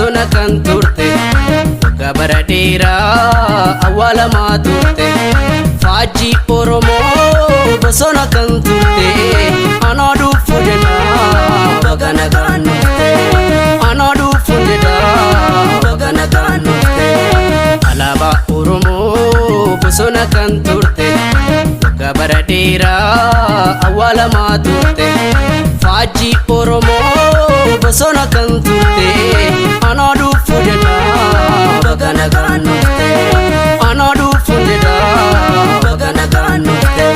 bosona kan turte gabara dheeraa awwaalamaa turte faajjii Oromoo bosona kan turte anaa dhufu jedhaa bagana gaanofte anaa dhufu jedhaa bagana gaanofte alaabaa Oromoo bosona kan turte gabara dheeraa awwaalamaa turte faajjii Oromoo bosona kan turte anaa dhufu jedhaa bagana gaanofte anaa dhufu jedhaa bagana gaanofte.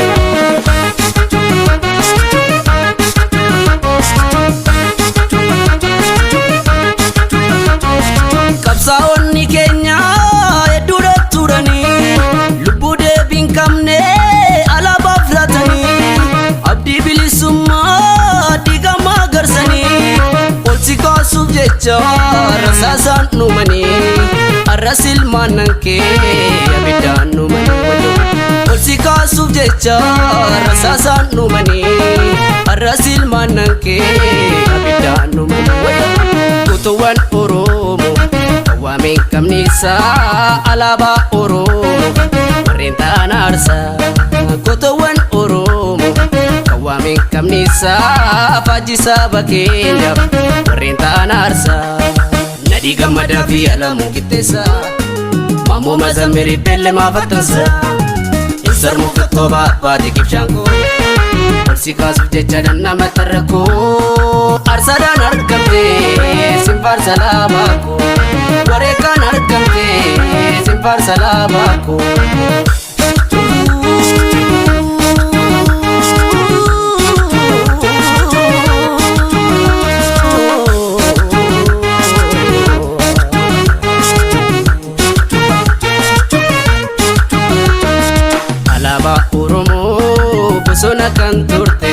Qabsaa'onni keenya hedduudha turanii lubbuu deebiin qabne alaabaa filatanii abdii bilisummaa diigamaa garsanii ol si kaasuuf jecha rasaasaan dhumanii arras ilmaan kee abiddaan dhumanii ol si kaasuuf jecha rasaasaan dhumanii arras ilmaan kee abiddaan dhumanii utuwwan Oromoo waameen qabnisaa alaabaa Oromoo warreen ta'an aarsaa gootawwan Oromoo waameen qabnisaa faajjisaa bakkeenyaaf warreen ta'an aarsaa nadhii gammadaa fi alamuu qixxeessaa maammoo mazammirii beellemaa fattansaa ibsar mukattooba abbaate qibshaangoo olsi kaasuuf jecha dhandhama tarrakoo aarsaadhaan argamte simfaarsa laabaakoo wareegaan argamte simfaarsa laabaakoo. Alaabaa Oromoo bosona kan turte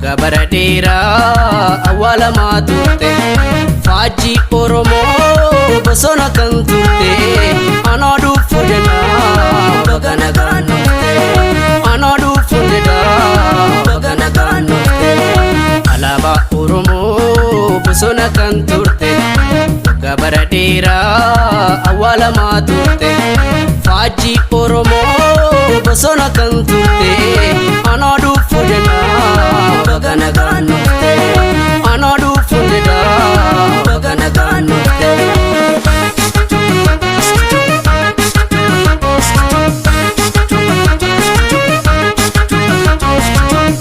gabara dheeraa awwaalamaa turte faajjii Oromoo bosona kan turte anaa dhufu jedhaa bagana gaanofte anaa dhufu jedhaa bagana gaanofte alaabaa Oromoo bosona kan turte gabara dheeraa awwaalamaa turte faajjii Oromoo bosona kan turte anaa dhufu jedhaa bagana gaanofte anaa dhufu jedhaa bagana gaanofte.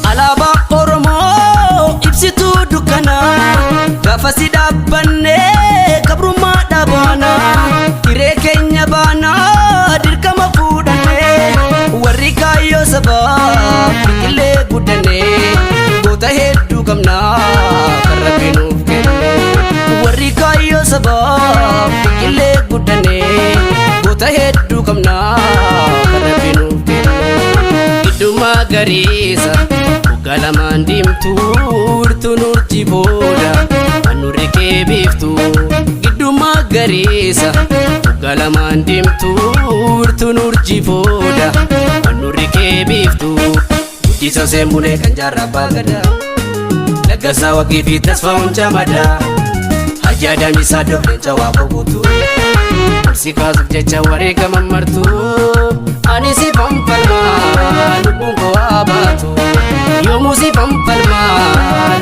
Alaabaa Oromoo ibsituu dukkanaa gaafa si dhaabbanne gabrummaa dhabaanaa hiree keenya baanaa dirqama fuudhannee warri kaayyoo sabaa biqilee guddannee goota hedduu qabnaa kan Rabbi nuuf kenne warri kaayyoo sabaa biqilee guddannee goota hedduu qabnaa kan Rabbi nuuf kenne giddummaa gariisa waggaa lamaan diimtuu wirtuu nurji booda kan nurri kee beektuu giddummaa gariisa waggaa lamaan diimtuu wirtuu nurji booda kan nurri kee beektuu guddisa seembulee kan jaarraa baagadaa laggasaa waqii fi tasfaa'uun camadaa hajjaa daamisaa dobleenca waa boguutuu si kaasuuf jecha wareegama martuu ani si fanfalmaa lubbuun koo haa baatu yoomuu si fanfalmaa